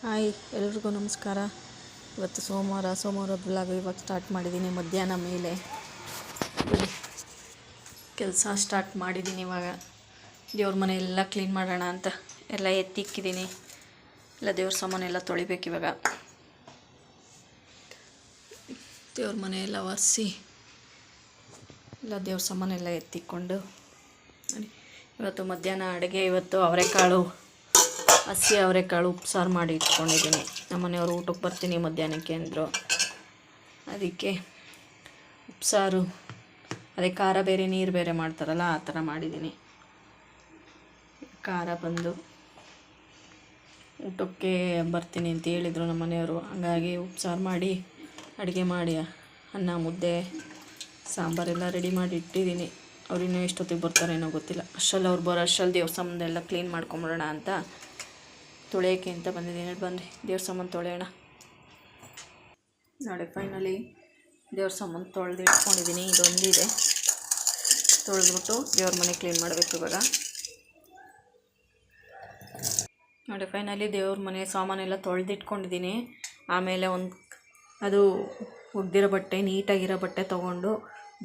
Hi ಎಲ್ರಿಗೂ ನಮಸ್ಕಾರ. ಇವತ್ತು ಸೋಮವಾರದ ಬ್ಲಾಗ್ ಇವಾಗ ಸ್ಟಾರ್ಟ್ ಮಾಡಿದ್ದೀನಿ. ಮಧ್ಯಾಹ್ನ ಮೇಲೆ ಕೆಲಸ ಸ್ಟಾರ್ಟ್ ಮಾಡಿದ್ದೀನಿ. ಇವಾಗ ದೇವ್ರ ಮನೆ ಎಲ್ಲ ಕ್ಲೀನ್ ಮಾಡೋಣ ಅಂತ ಎಲ್ಲ ಎತ್ತಿಕ್ಕಿದ್ದೀನಿ. ಎಲ್ಲ ದೇವ್ರ ಸಾಮಾನೆಲ್ಲ ತೊಳಿಬೇಕು. ಇವಾಗ ದೇವ್ರ ಮನೆ ಎಲ್ಲ ಒರೆಸಿ ಎಲ್ಲ ದೇವ್ರ ಸಾಮಾನೆಲ್ಲ ಎತ್ತಿಕ್ಕೊಂಡು ಇವತ್ತು ಮಧ್ಯಾಹ್ನ ಅಡುಗೆ ಹಸಿ ಅವರೆಕಾಳು ಉಪ್ಸಾರು ಮಾಡಿ ಇಟ್ಕೊಂಡಿದ್ದೀನಿ. ನಮ್ಮ ಮನೆಯವರು ಊಟಕ್ಕೆ ಬರ್ತೀನಿ ಮಧ್ಯಾಹ್ನಕ್ಕೆ ಅಂದರು. ಅದಕ್ಕೆ ಉಪ್ಸಾರು, ಅದೇ ಖಾರ ಬೇರೆ ನೀರು ಬೇರೆ ಮಾಡ್ತಾರಲ್ಲ ಆ ಥರ ಮಾಡಿದ್ದೀನಿ. ಖಾರ ಬಂದು ಊಟಕ್ಕೆ ಬರ್ತೀನಿ ಅಂತ ಹೇಳಿದರು ನಮ್ಮ ಮನೆಯವರು. ಹಾಗಾಗಿ ಉಪ್ಸಾರು ಮಾಡಿ ಅಡುಗೆ ಮಾಡಿ ಅನ್ನ ಮುದ್ದೆ ಸಾಂಬಾರೆಲ್ಲ ರೆಡಿ ಮಾಡಿ ಇಟ್ಟಿದ್ದೀನಿ. ಅವ್ರು ಇನ್ನೂ ಎಷ್ಟೊತ್ತಿಗೆ ಬರ್ತಾರೇನೋ ಗೊತ್ತಿಲ್ಲ. ಅಷ್ಟರಲ್ಲಿ ಅವ್ರು ಬರೋ ಅಷ್ಟರಲ್ಲಿ ದೇವ್ರ ಸಾಮಾನೆಲ್ಲ ಕ್ಲೀನ್ ಮಾಡ್ಕೊಂಬಿಡೋಣ ಅಂತ ತೊಳೆಯೋಕ್ಕೆ ಅಂತ ಬಂದಿದ್ದೀನಿ. ಬನ್ನಿ ದೇವ್ರ ಸಾಮಾನು ತೊಳೆಯೋಣ. ನೋಡಿ ಫೈನಲಿ ದೇವ್ರ ಸಾಮಾನು ತೊಳೆದು ಇಟ್ಕೊಂಡಿದ್ದೀನಿ. ಇದೊಂದಿದೆ, ತೊಳೆದ್ಬಿಟ್ಟು ದೇವ್ರ ಮನೆ ಕ್ಲೀನ್ ಮಾಡಬೇಕು ಇವಾಗ. ನೋಡಿ ಫೈನಲಿ ದೇವ್ರ ಮನೆ ಸಾಮಾನೆಲ್ಲ ತೊಳೆದಿಟ್ಕೊಂಡಿದ್ದೀನಿ. ಆಮೇಲೆ ಅದು ಒಗ್ದಿರೋ ಬಟ್ಟೆ, ನೀಟಾಗಿರೋ ಬಟ್ಟೆ ತೊಗೊಂಡು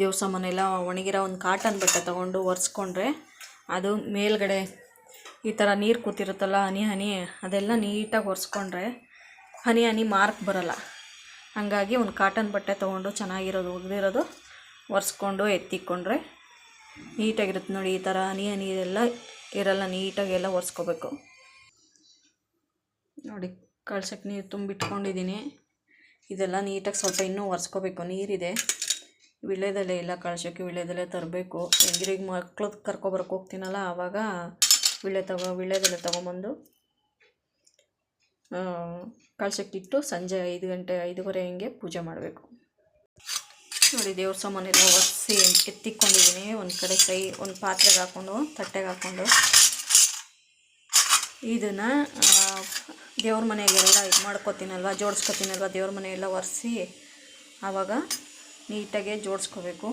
ದೇವ್ರ ಸಾಮಾನೆಲ್ಲ ಒಣಗಿರೋ ಒಂದು ಕಾಟನ್ ಬಟ್ಟೆ ತೊಗೊಂಡು ಒರೆಸ್ಕೊಂಡ್ರೆ ಅದು ಮೇಲ್ಗಡೆ ಈ ಥರ ನೀರು ಕೂತಿರುತ್ತಲ್ಲ ಹನಿ ಅದೆಲ್ಲ ನೀಟಾಗಿ ಒರೆಸ್ಕೊಂಡ್ರೆ ಹನಿ ಮಾರ್ಕ್ ಬರೋಲ್ಲ. ಹಾಗಾಗಿ ಒಂದು ಕಾಟನ್ ಬಟ್ಟೆ ತೊಗೊಂಡು ಚೆನ್ನಾಗಿರೋದು ಒಗ್ದಿರೋದು ಒರೆಸ್ಕೊಂಡು ಎತ್ತಿಕ್ಕೊಂಡ್ರೆ ನೀಟಾಗಿರುತ್ತೆ. ನೋಡಿ ಈ ಥರ ಹನಿ ಎಲ್ಲ ಇರಲ್ಲ, ನೀಟಾಗೆಲ್ಲ ಒರೆಸ್ಕೋಬೇಕು. ನೋಡಿ ಕಳ್ಸಕ್ಕೆ ನೀರು ತುಂಬಿಟ್ಕೊಂಡಿದ್ದೀನಿ. ಇದೆಲ್ಲ ನೀಟಾಗಿ ಸ್ವಲ್ಪ ಇನ್ನೂ ಒರೆಸ್ಕೋಬೇಕು. ನೀರಿದೆ, ವಿಳ್ಯದೆಲೆ ಇಲ್ಲ ಕಳ್ಸೋಕ್ಕೆ, ವಿಳ್ಯದೆಲೆ ತರಬೇಕು. ಹೆಂಗಿರಿಗೆ ಮಕ್ಳು ಕರ್ಕೊಬರಕ್ಕೆ ಹೋಗ್ತೀನಲ್ಲ ಆವಾಗ ವಿಳ್ಯದೆಲೆ ತೊಗೊಂಬಂದು ಕಳ್ಸಕ್ಕಿಟ್ಟು ಸಂಜೆ 5 ಗಂಟೆ 5:15 ಹಿಂಗೆ ಪೂಜೆ ಮಾಡಬೇಕು. ನೋಡಿ ದೇವ್ರ ಸಾಮಾನೆಲ್ಲ ಒರೆಸಿ ಎತ್ತಿಕ್ಕೊಂಡಿದ್ದೀನಿ. ಒಂದು ಪಾತ್ರೆಗೆ ಹಾಕ್ಕೊಂಡು ತಟ್ಟೆಗೆ ಹಾಕ್ಕೊಂಡು ಇದನ್ನು ದೇವ್ರ ಮನೆಗೆಲ್ಲ ಮಾಡ್ಕೊತೀನಲ್ವ, ಜೋಡಿಸ್ಕೊತೀನಲ್ವ, ದೇವ್ರ ಮನೆಯೆಲ್ಲ ಒರೆಸಿ ಆವಾಗ ನೀಟಾಗೆ ಜೋಡಿಸ್ಕೋಬೇಕು.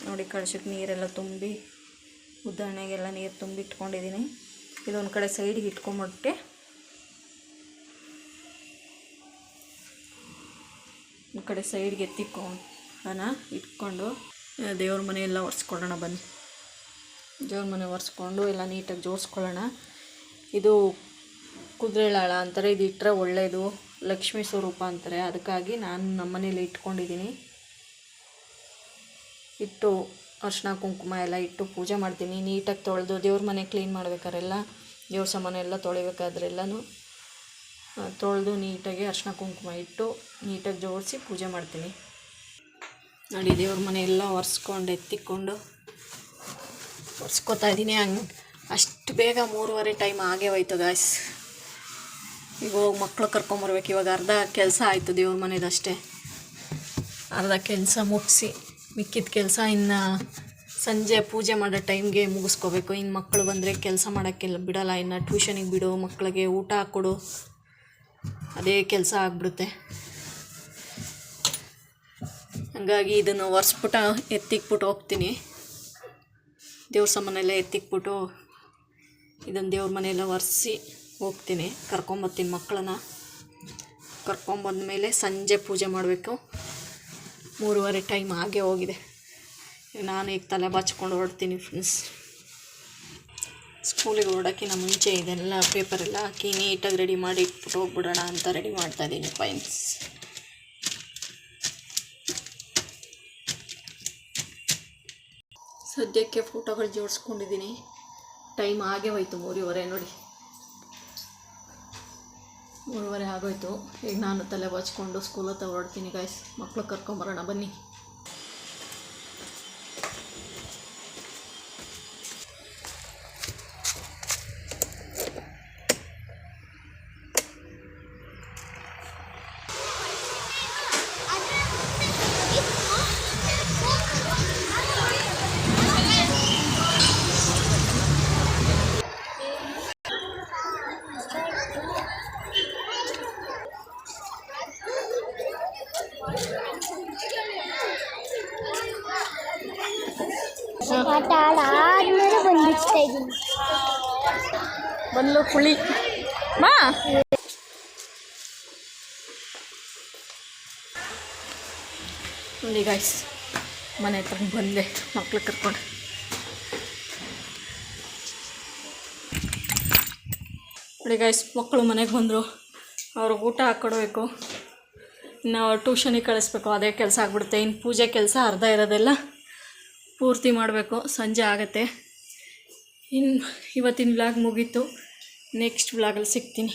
ನೋಡಿ ಕಳ್ಸಕ್ಕೆ ನೀರೆಲ್ಲ ತುಂಬಿ ಉದ್ದರಣೆಗೆಲ್ಲ ನೀರು ತುಂಬಿ ಇಟ್ಕೊಂಡಿದ್ದೀನಿ. ಇದೊಂದು ಕಡೆ ಸೈಡಿಗೆ ಇಟ್ಕೊಂಬಿಟ್ಟೆ ಒಂದು ಕಡೆ ಸೈಡ್ಗೆ ಇಟ್ಕೊಂಡು ದೇವ್ರ ಮನೆಯೆಲ್ಲ ಒರೆಸ್ಕೊಳ್ಳೋಣ. ಬನ್ನಿ ದೇವ್ರ ಮನೆ ಒರೆಸ್ಕೊಂಡು ಎಲ್ಲ ನೀಟಾಗಿ ಜೋಡಿಸ್ಕೊಳ್ಳೋಣ. ಇದು ಕುದುರೆಳಾಳ ಅಂತಾರೆ, ಇದು ಇಟ್ಟರೆ ಒಳ್ಳೆಯದು, ಲಕ್ಷ್ಮೀ ಸ್ವರೂಪ ಅಂತಾರೆ. ಅದಕ್ಕಾಗಿ ನಾನು ನಮ್ಮ ಮನೇಲಿ ಇಟ್ಕೊಂಡಿದ್ದೀನಿ. ಇಟ್ಟು ಅರ್ಶಿನ ಕುಂಕುಮ ಎಲ್ಲ ಇಟ್ಟು ಪೂಜೆ ಮಾಡ್ತೀನಿ. ನೀಟಾಗಿ ತೊಳೆದು ದೇವ್ರ ಮನೆ ಕ್ಲೀನ್ ಮಾಡ್ಬೇಕಾರೆಲ್ಲ ದೇವ್ರ ಸಾಮಾನೆಲ್ಲ ತೊಳಿಬೇಕಾದ್ರೆಲ್ಲನೂ ತೊಳೆದು ನೀಟಾಗಿ ಅರ್ಶಿನ ಕುಂಕುಮ ಇಟ್ಟು ನೀಟಾಗಿ ಜೋಡಿಸಿ ಪೂಜೆ ಮಾಡ್ತೀನಿ. ನೋಡಿ ದೇವ್ರ ಮನೆ ಎಲ್ಲ ಒರೆಸ್ಕೊಂಡು ಎತ್ತಿಕ್ಕೊಂಡು ಒರೆಸ್ಕೊತಾ ಇದ್ದೀನಿ. ಅಷ್ಟು ಬೇಗ 3:15 ಟೈಮ್ ಆಗೇ ಹೋಯ್ತು ಗಾಯ್ಸ್. ಈಗ ಹೋಗಿ ಮಕ್ಕಳು ಕರ್ಕೊಂಬರ್ಬೇಕು. ಇವಾಗ ಅರ್ಧ ಕೆಲಸ ಆಯಿತು ದೇವ್ರ ಮನೆದಷ್ಟೇ. ಅರ್ಧ ಕೆಲಸ ಮುಗಿಸಿ ಮಿಕ್ಕಿದ ಕೆಲಸ ಇನ್ನು ಸಂಜೆ ಪೂಜೆ ಮಾಡೋ ಟೈಮ್ಗೆ ಮುಗಿಸ್ಕೋಬೇಕು. ಇನ್ನು ಮಕ್ಕಳು ಬಂದರೆ ಕೆಲಸ ಮಾಡೋಕ್ಕೆಲ್ಲ ಬಿಡೋಲ್ಲ. ಇನ್ನು ಟ್ಯೂಷನಿಗೆ ಬಿಡು, ಮಕ್ಕಳಿಗೆ ಊಟ ಹಾಕ್ಕೊಡು, ಅದೇ ಕೆಲಸ ಆಗಿಬಿಡುತ್ತೆ. ಹಾಗಾಗಿ ಇದನ್ನು ಒರೆಸ್ಬಿಟ್ಟು ಎತ್ತಿಕ್ಬಿಟ್ಟು ಹೋಗ್ತೀನಿ. ದೇವ್ರ ಸಾಮಾನೆಲ್ಲ ಎತ್ತಿಕ್ಬಿಟ್ಟು ಇದನ್ನು ದೇವ್ರ ಮನೆಯೆಲ್ಲ ಒರೆಸಿ ಹೋಗ್ತೀನಿ. ಕರ್ಕೊಂಬರ್ತೀನಿ ಮಕ್ಕಳನ್ನ. ಕರ್ಕೊಂಬಂದಮೇಲೆ ಸಂಜೆ ಪೂಜೆ ಮಾಡಬೇಕು. 3:15 ಟೈಮ್ ಆಗೇ ಹೋಗಿದೆ. ನಾನು ಈಗ ತಲೆ ಬಾಚ್ಕೊಂಡು ಹೊರಡ್ತೀನಿ ಫ್ರೆಂಡ್ಸ್. ಸ್ಕೂಲಿಗೆ ಹೊರಡೋಕ್ಕಿಂತ ಮುಂಚೆ ಇದೆಲ್ಲ ಪೇಪರೆಲ್ಲ ಹಾಕಿ ನೀಟಾಗಿ ರೆಡಿ ಮಾಡಿ ಇಟ್ಬಿಟ್ಟು ಹೋಗ್ಬಿಡೋಣ ಅಂತ ರೆಡಿ ಮಾಡ್ತಾಯಿದ್ದೀನಿ ಫ್ರೆಂಡ್ಸ್. ಸದ್ಯಕ್ಕೆ ಫೋಟೋಗಳು ಜೋಡಿಸ್ಕೊಂಡಿದ್ದೀನಿ. ಟೈಮ್ ಆಗೇ ಹೋಯ್ತು 3:15. ನೋಡಿ 3:15 ಆಗೋಯ್ತು. ಈಗ ನಾನು ತಲೆ ಬಾಚ್ಕೊಂಡು ಸ್ಕೂಲ್ ಹತ್ರ ಹೊರಡ್ತೀನಿ ಗಾಯ್ಸ್. ಮಕ್ಕಳು ಕರ್ಕೊಂಬರೋಣ ಬನ್ನಿ. ಆಟ ಆಡಾದ್ಮೇಲೆ ಬಂದು ಬಿಡ್ತಾ ಇದ್ದೀನಿ. ಬಂದು ಹುಳಿ ಮಾ ನೋಡಿ ಗಾಯ್ಸ್, ಮನೆ ಹತ್ರ ಬಂದೆ ಮಕ್ಳು ಕರ್ಕೊಂಡು. ನೋಡಿ ಗಾಯ್ಸ್, ಮಕ್ಕಳು ಮನೆಗೆ ಬಂದರು. ಅವ್ರಿಗೆ ಊಟ ಹಾಕ್ಕೊಡ್ಬೇಕು, ಇನ್ನು ಟ್ಯೂಷನಿಗೆ ಕಳಿಸ್ಬೇಕು. ಅದೇ ಕೆಲಸ ಆಗ್ಬಿಡುತ್ತೆ. ಇನ್ನು ಪೂಜೆ ಕೆಲಸ ಅರ್ಧ ಇರೋದೆಲ್ಲ ಪೂರ್ತಿ ಮಾಡಬೇಕು. ಸಂಜೆ ಆಗುತ್ತೆ. ಇನ್ನು ಇವತ್ತಿನ ವ್ಲಾಗ್ ಮುಗೀತು. ನೆಕ್ಸ್ಟ್ ವ್ಲಾಗಲ್ಲಿ ಸಿಗ್ತೀನಿ.